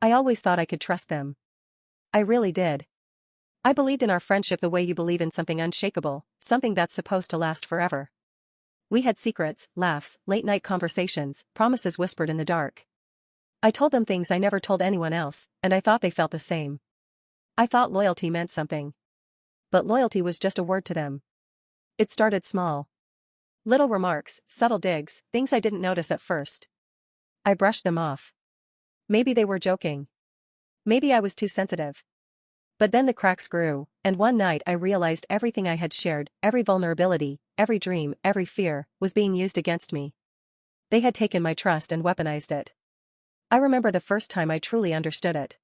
I always thought I could trust them. I really did. I believed in our friendship the way you believe in something unshakable, something that's supposed to last forever. We had secrets, laughs, late-night conversations, promises whispered in the dark. I told them things I never told anyone else, and I thought they felt the same. I thought loyalty meant something. But loyalty was just a word to them. It started small. Little remarks, subtle digs, things I didn't notice at first. I brushed them off. Maybe they were joking. Maybe I was too sensitive. But then the cracks grew, and one night I realized everything I had shared, every vulnerability, every dream, every fear, was being used against me. They had taken my trust and weaponized it. I remember the first time I truly understood it.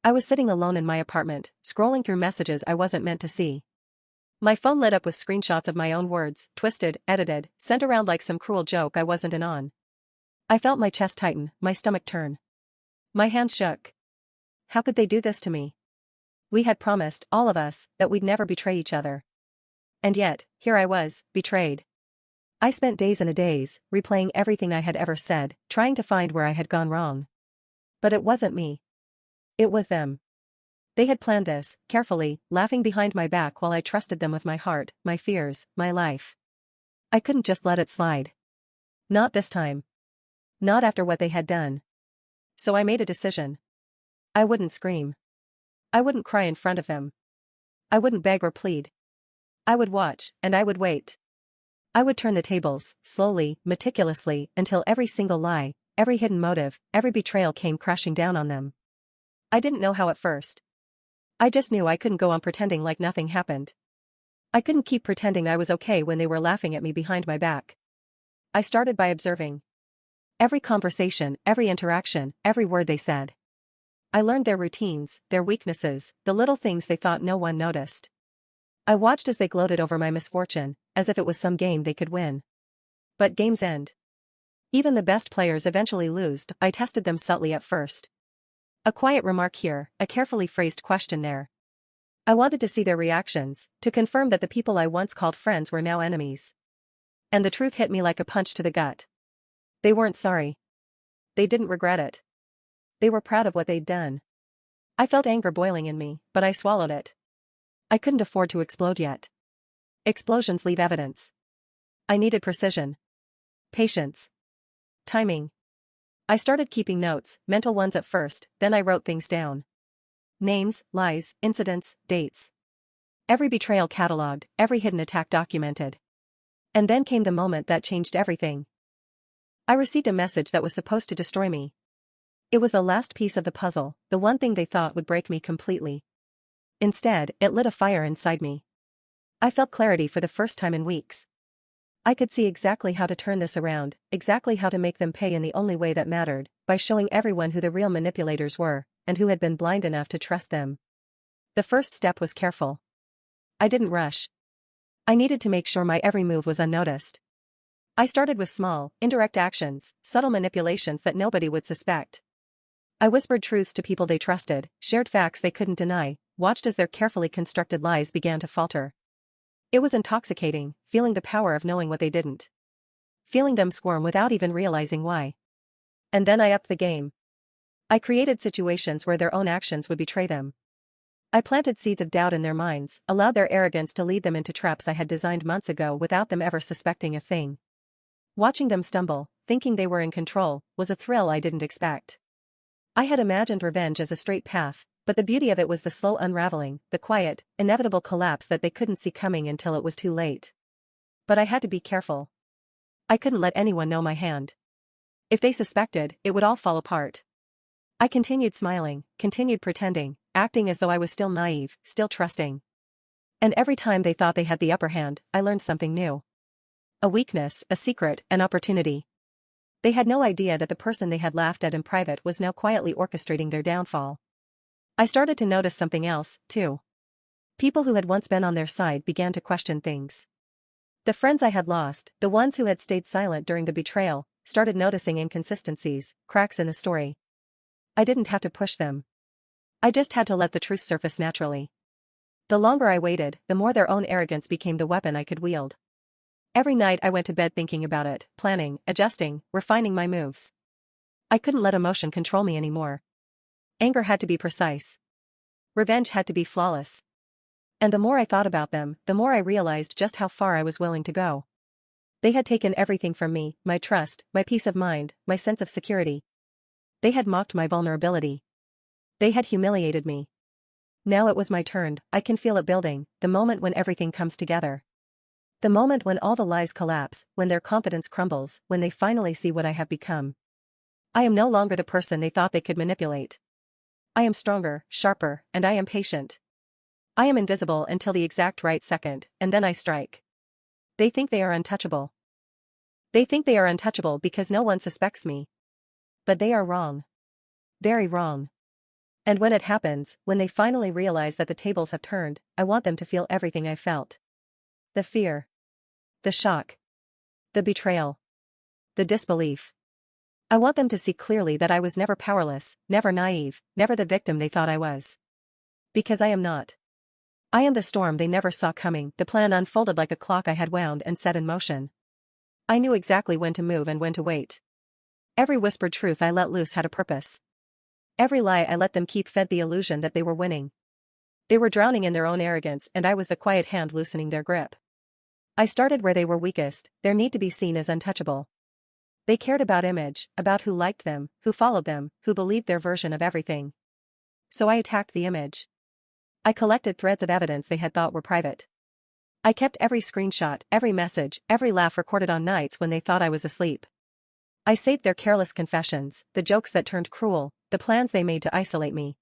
I was sitting alone in my apartment, scrolling through messages I wasn't meant to see. My phone lit up with screenshots of my own words, twisted, edited, sent around like some cruel joke I wasn't in on. I felt my chest tighten, my stomach turn. My hands shook. How could they do this to me? We had promised, all of us, that we'd never betray each other. And yet, here I was, betrayed. I spent days and a days, replaying everything I had ever said, trying to find where I had gone wrong. But it wasn't me. It was them. They had planned this, carefully, laughing behind my back while I trusted them with my heart, my fears, my life. I couldn't just let it slide. Not this time. Not after what they had done. So I made a decision. I wouldn't scream. I wouldn't cry in front of them. I wouldn't beg or plead. I would watch, and I would wait. I would turn the tables, slowly, meticulously, until every single lie, every hidden motive, every betrayal came crashing down on them. I didn't know how at first. I just knew I couldn't go on pretending like nothing happened. I couldn't keep pretending I was okay when they were laughing at me behind my back. I started by observing. Every conversation, every interaction, every word they said. I learned their routines, their weaknesses, the little things they thought no one noticed. I watched as they gloated over my misfortune, as if it was some game they could win. But games end. Even the best players eventually lose. I tested them subtly at first. A quiet remark here, a carefully phrased question there. I wanted to see their reactions, to confirm that the people I once called friends were now enemies. And the truth hit me like a punch to the gut. They weren't sorry. They didn't regret it. They were proud of what they'd done. I felt anger boiling in me, but I swallowed it. I couldn't afford to explode yet. Explosions leave evidence. I needed precision. Patience. Timing. I started keeping notes, mental ones at first, then I wrote things down. Names, lies, incidents, dates. Every betrayal catalogued, every hidden attack documented. And then came the moment that changed everything. I received a message that was supposed to destroy me. It was the last piece of the puzzle, the one thing they thought would break me completely. Instead, it lit a fire inside me. I felt clarity for the first time in weeks. I could see exactly how to turn this around, exactly how to make them pay in the only way that mattered, by showing everyone who the real manipulators were, and who had been blind enough to trust them. The first step was careful. I didn't rush. I needed to make sure my every move was unnoticed. I started with small, indirect actions, subtle manipulations that nobody would suspect. I whispered truths to people they trusted, shared facts they couldn't deny, watched as their carefully constructed lies began to falter. It was intoxicating, feeling the power of knowing what they didn't. Feeling them squirm without even realizing why. And then I upped the game. I created situations where their own actions would betray them. I planted seeds of doubt in their minds, allowed their arrogance to lead them into traps I had designed months ago without them ever suspecting a thing. Watching them stumble, thinking they were in control, was a thrill I didn't expect. I had imagined revenge as a straight path, but the beauty of it was the slow unraveling, the quiet, inevitable collapse that they couldn't see coming until it was too late. But I had to be careful. I couldn't let anyone know my hand. If they suspected, it would all fall apart. I continued smiling, continued pretending, acting as though I was still naive, still trusting. And every time they thought they had the upper hand, I learned something new. A weakness, a secret, an opportunity. They had no idea that the person they had laughed at in private was now quietly orchestrating their downfall. I started to notice something else, too. People who had once been on their side began to question things. The friends I had lost, the ones who had stayed silent during the betrayal, started noticing inconsistencies, cracks in the story. I didn't have to push them. I just had to let the truth surface naturally. The longer I waited, the more their own arrogance became the weapon I could wield. Every night I went to bed thinking about it, planning, adjusting, refining my moves. I couldn't let emotion control me anymore. Anger had to be precise. Revenge had to be flawless. And the more I thought about them, the more I realized just how far I was willing to go. They had taken everything from me, my trust, my peace of mind, my sense of security. They had mocked my vulnerability. They had humiliated me. Now it was my turn. I can feel it building, the moment when everything comes together. The moment when all the lies collapse, when their confidence crumbles, when they finally see what I have become. I am no longer the person they thought they could manipulate. I am stronger, sharper, and I am patient. I am invisible until the exact right second, and then I strike. They think they are untouchable. They think they are untouchable because no one suspects me. But they are wrong. Very wrong. And when it happens, when they finally realize that the tables have turned, I want them to feel everything I felt. The fear. The shock. The betrayal. The disbelief. I want them to see clearly that I was never powerless, never naive, never the victim they thought I was. Because I am not. I am the storm they never saw coming. The plan unfolded like a clock I had wound and set in motion. I knew exactly when to move and when to wait. Every whispered truth I let loose had a purpose. Every lie I let them keep fed the illusion that they were winning. They were drowning in their own arrogance and I was the quiet hand loosening their grip. I started where they were weakest, their need to be seen as untouchable. They cared about image, about who liked them, who followed them, who believed their version of everything. So I attacked the image. I collected threads of evidence they had thought were private. I kept every screenshot, every message, every laugh recorded on nights when they thought I was asleep. I saved their careless confessions, the jokes that turned cruel, the plans they made to isolate me.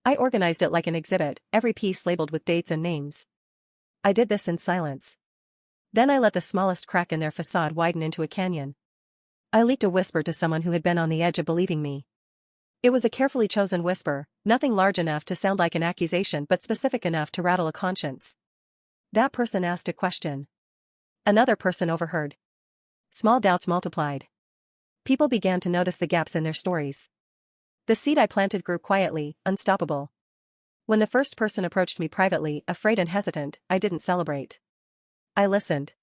I organized it like an exhibit, every piece labeled with dates and names. I did this in silence. Then I let the smallest crack in their facade widen into a canyon. I leaked a whisper to someone who had been on the edge of believing me. It was a carefully chosen whisper, nothing large enough to sound like an accusation but specific enough to rattle a conscience. That person asked a question. Another person overheard. Small doubts multiplied. People began to notice the gaps in their stories. The seed I planted grew quietly, unstoppable. When the first person approached me privately, afraid and hesitant, I didn't celebrate. I listened.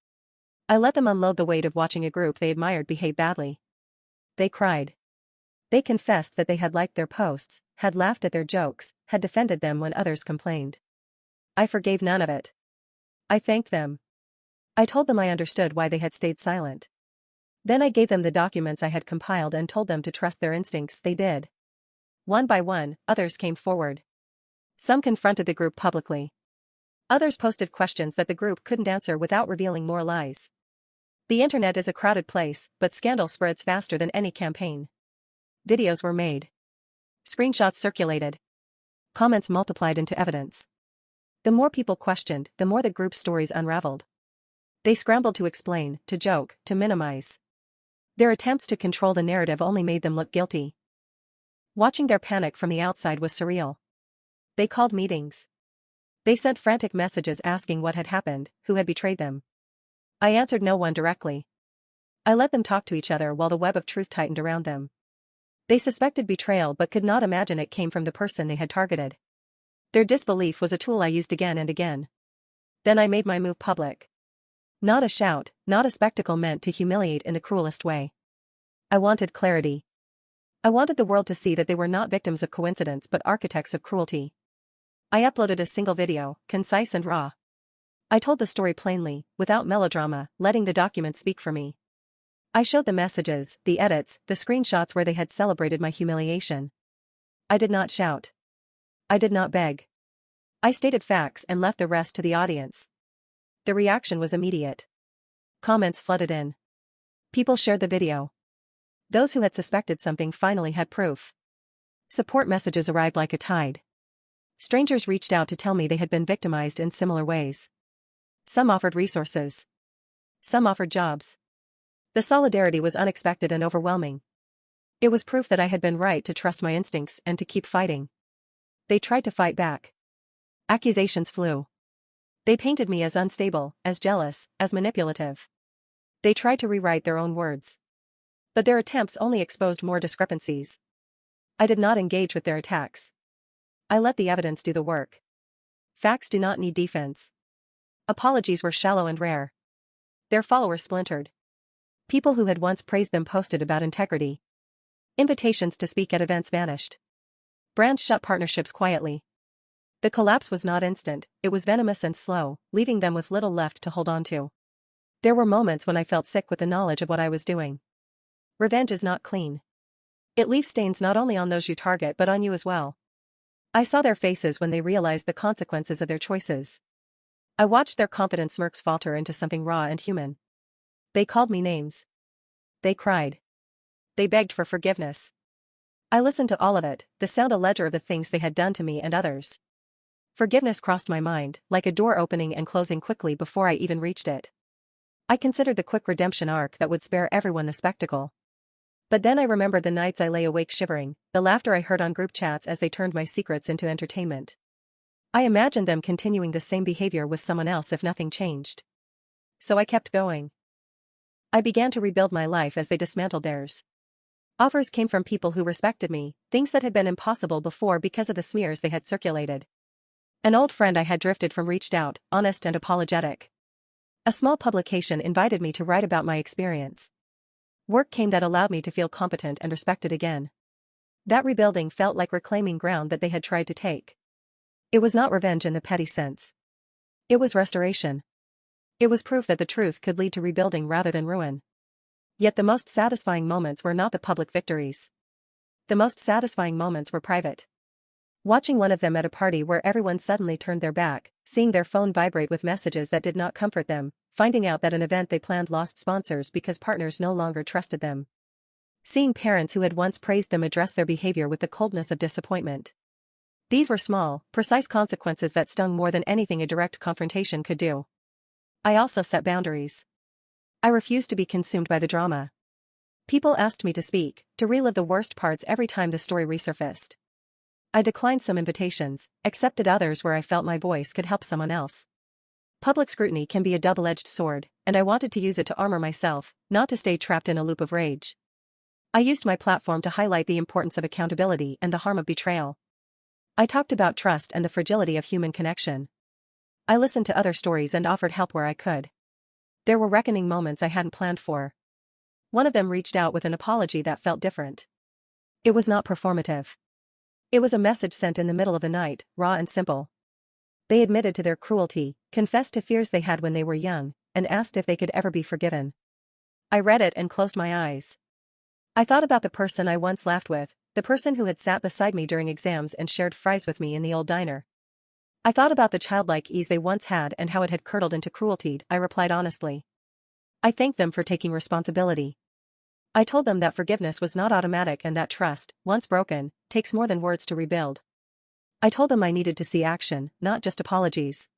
I let them unload the weight of watching a group they admired behave badly. They cried. They confessed that they had liked their posts, had laughed at their jokes, had defended them when others complained. I forgave none of it. I thanked them. I told them I understood why they had stayed silent. Then I gave them the documents I had compiled and told them to trust their instincts. They did. One by one, others came forward. Some confronted the group publicly. Others posted questions that the group couldn't answer without revealing more lies. The internet is a crowded place, but scandal spreads faster than any campaign. Videos were made. Screenshots circulated. Comments multiplied into evidence. The more people questioned, the more the group's stories unraveled. They scrambled to explain, to joke, to minimize. Their attempts to control the narrative only made them look guilty. Watching their panic from the outside was surreal. They called meetings. They sent frantic messages asking what had happened, who had betrayed them. I answered no one directly. I let them talk to each other while the web of truth tightened around them. They suspected betrayal but could not imagine it came from the person they had targeted. Their disbelief was a tool I used again and again. Then I made my move public. Not a shout, not a spectacle meant to humiliate in the cruelest way. I wanted clarity. I wanted the world to see that they were not victims of coincidence but architects of cruelty. I uploaded a single video, concise and raw. I told the story plainly, without melodrama, letting the documents speak for me. I showed the messages, the edits, the screenshots where they had celebrated my humiliation. I did not shout. I did not beg. I stated facts and left the rest to the audience. The reaction was immediate. Comments flooded in. People shared the video. Those who had suspected something finally had proof. Support messages arrived like a tide. Strangers reached out to tell me they had been victimized in similar ways. Some offered resources. Some offered jobs. The solidarity was unexpected and overwhelming. It was proof that I had been right to trust my instincts and to keep fighting. They tried to fight back. Accusations flew. They painted me as unstable, as jealous, as manipulative. They tried to rewrite their own words. But their attempts only exposed more discrepancies. I did not engage with their attacks. I let the evidence do the work. Facts do not need defense. Apologies were shallow and rare. Their followers splintered. People who had once praised them posted about integrity. Invitations to speak at events vanished. Brands shut partnerships quietly. The collapse was not instant, it was venomous and slow, leaving them with little left to hold on to. There were moments when I felt sick with the knowledge of what I was doing. Revenge is not clean. It leaves stains not only on those you target but on you as well. I saw their faces when they realized the consequences of their choices. I watched their confident smirks falter into something raw and human. They called me names. They cried. They begged for forgiveness. I listened to all of it, the sound a ledger of the things they had done to me and others. Forgiveness crossed my mind, like a door opening and closing quickly before I even reached it. I considered the quick redemption arc that would spare everyone the spectacle. But then I remembered the nights I lay awake shivering, the laughter I heard on group chats as they turned my secrets into entertainment. I imagined them continuing the same behavior with someone else if nothing changed. So I kept going. I began to rebuild my life as they dismantled theirs. Offers came from people who respected me, things that had been impossible before because of the smears they had circulated. An old friend I had drifted from reached out, honest and apologetic. A small publication invited me to write about my experience. Work came that allowed me to feel competent and respected again. That rebuilding felt like reclaiming ground that they had tried to take. It was not revenge in the petty sense. It was restoration. It was proof that the truth could lead to rebuilding rather than ruin. Yet the most satisfying moments were not the public victories. The most satisfying moments were private. Watching one of them at a party where everyone suddenly turned their back, seeing their phone vibrate with messages that did not comfort them, finding out that an event they planned lost sponsors because partners no longer trusted them. Seeing parents who had once praised them address their behavior with the coldness of disappointment. These were small, precise consequences that stung more than anything a direct confrontation could do. I also set boundaries. I refused to be consumed by the drama. People asked me to speak, to relive the worst parts every time the story resurfaced. I declined some invitations, accepted others where I felt my voice could help someone else. Public scrutiny can be a double-edged sword, and I wanted to use it to armor myself, not to stay trapped in a loop of rage. I used my platform to highlight the importance of accountability and the harm of betrayal. I talked about trust and the fragility of human connection. I listened to other stories and offered help where I could. There were reckoning moments I hadn't planned for. One of them reached out with an apology that felt different. It was not performative. It was a message sent in the middle of the night, raw and simple. They admitted to their cruelty, confessed to fears they had when they were young, and asked if they could ever be forgiven. I read it and closed my eyes. I thought about the person I once laughed with, the person who had sat beside me during exams and shared fries with me in the old diner. I thought about the childlike ease they once had and how it had curdled into cruelty. I replied honestly. I thanked them for taking responsibility. I told them that forgiveness was not automatic and that trust, once broken, takes more than words to rebuild. I told them I needed to see action, not just apologies.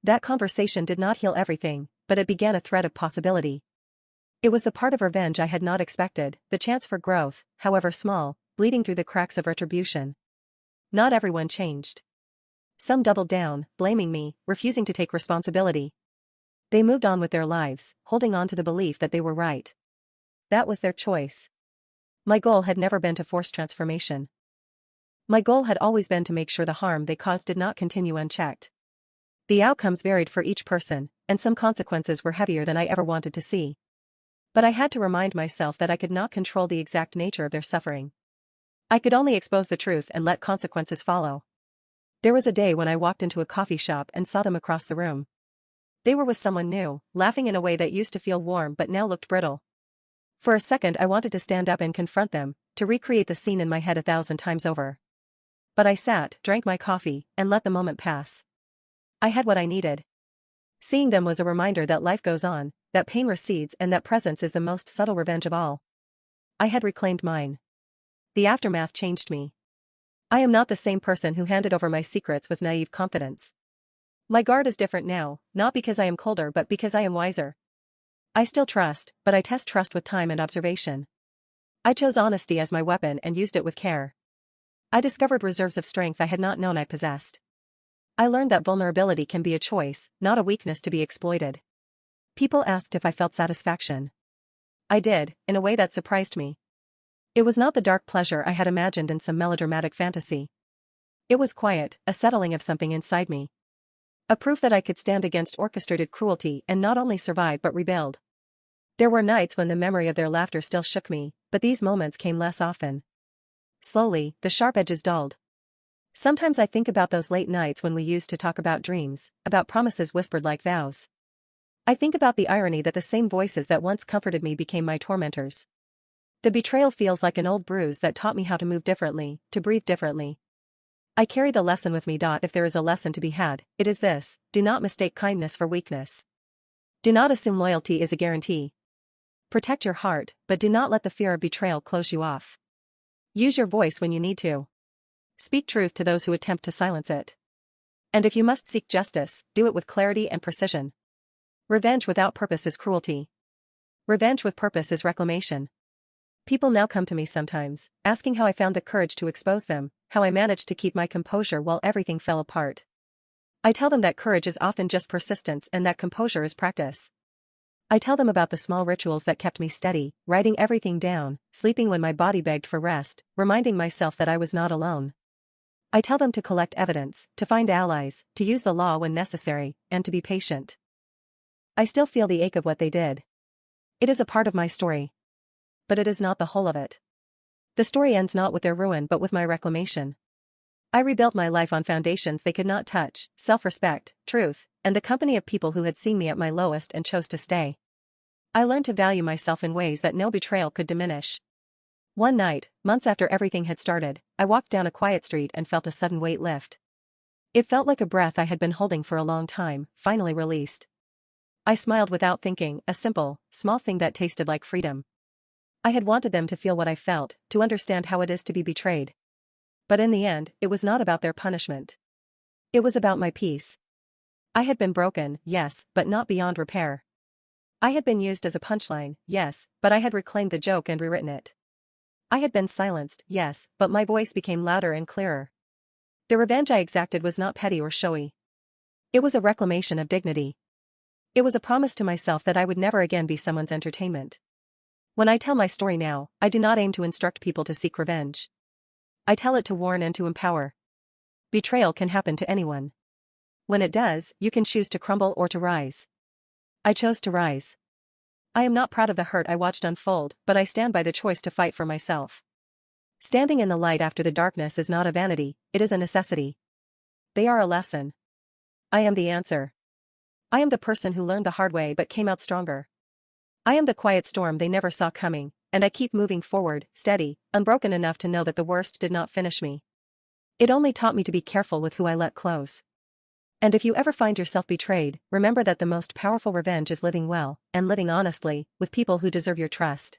That conversation did not heal everything, but it began a thread of possibility. It was the part of revenge I had not expected, the chance for growth, however small, bleeding through the cracks of retribution. Not everyone changed. Some doubled down, blaming me, refusing to take responsibility. They moved on with their lives, holding on to the belief that they were right. That was their choice. My goal had never been to force transformation. My goal had always been to make sure the harm they caused did not continue unchecked. The outcomes varied for each person, and some consequences were heavier than I ever wanted to see. But I had to remind myself that I could not control the exact nature of their suffering. I could only expose the truth and let consequences follow. There was a day when I walked into a coffee shop and saw them across the room. They were with someone new, laughing in a way that used to feel warm but now looked brittle. For a second I wanted to stand up and confront them, to recreate the scene in my head 1,000 times over. But I sat, drank my coffee, and let the moment pass. I had what I needed. Seeing them was a reminder that life goes on, that pain recedes and that presence is the most subtle revenge of all. I had reclaimed mine. The aftermath changed me. I am not the same person who handed over my secrets with naive confidence. My guard is different now, not because I am colder but because I am wiser. I still trust, but I test trust with time and observation. I chose honesty as my weapon and used it with care. I discovered reserves of strength I had not known I possessed. I learned that vulnerability can be a choice, not a weakness to be exploited. People asked if I felt satisfaction. I did, in a way that surprised me. It was not the dark pleasure I had imagined in some melodramatic fantasy. It was quiet, a settling of something inside me. A proof that I could stand against orchestrated cruelty and not only survive but rebuild. There were nights when the memory of their laughter still shook me, but these moments came less often. Slowly, the sharp edges dulled. Sometimes I think about those late nights when we used to talk about dreams, about promises whispered like vows. I think about the irony that the same voices that once comforted me became my tormentors. The betrayal feels like an old bruise that taught me how to move differently, to breathe differently. I carry the lesson with me. If there is a lesson to be had, it is this: do not mistake kindness for weakness. Do not assume loyalty is a guarantee. Protect your heart, but do not let the fear of betrayal close you off. Use your voice when you need to. Speak truth to those who attempt to silence it. And if you must seek justice, do it with clarity and precision. Revenge without purpose is cruelty. Revenge with purpose is reclamation. People now come to me sometimes, asking how I found the courage to expose them, how I managed to keep my composure while everything fell apart. I tell them that courage is often just persistence and that composure is practice. I tell them about the small rituals that kept me steady, writing everything down, sleeping when my body begged for rest, reminding myself that I was not alone. I tell them to collect evidence, to find allies, to use the law when necessary, and to be patient. I still feel the ache of what they did. It is a part of my story. But it is not the whole of it. The story ends not with their ruin but with my reclamation. I rebuilt my life on foundations they could not touch: self-respect, truth, and the company of people who had seen me at my lowest and chose to stay. I learned to value myself in ways that no betrayal could diminish. One night, months after everything had started, I walked down a quiet street and felt a sudden weight lift. It felt like a breath I had been holding for a long time, finally released. I smiled without thinking, a simple, small thing that tasted like freedom. I had wanted them to feel what I felt, to understand how it is to be betrayed. But in the end, it was not about their punishment. It was about my peace. I had been broken, yes, but not beyond repair. I had been used as a punchline, yes, but I had reclaimed the joke and rewritten it. I had been silenced, yes, but my voice became louder and clearer. The revenge I exacted was not petty or showy. It was a reclamation of dignity. It was a promise to myself that I would never again be someone's entertainment. When I tell my story now, I do not aim to instruct people to seek revenge. I tell it to warn and to empower. Betrayal can happen to anyone. When it does, you can choose to crumble or to rise. I chose to rise. I am not proud of the hurt I watched unfold, but I stand by the choice to fight for myself. Standing in the light after the darkness is not a vanity, it is a necessity. They are a lesson. I am the answer. I am the person who learned the hard way but came out stronger. I am the quiet storm they never saw coming, and I keep moving forward, steady, unbroken enough to know that the worst did not finish me. It only taught me to be careful with who I let close. And if you ever find yourself betrayed, remember that the most powerful revenge is living well, and living honestly, with people who deserve your trust.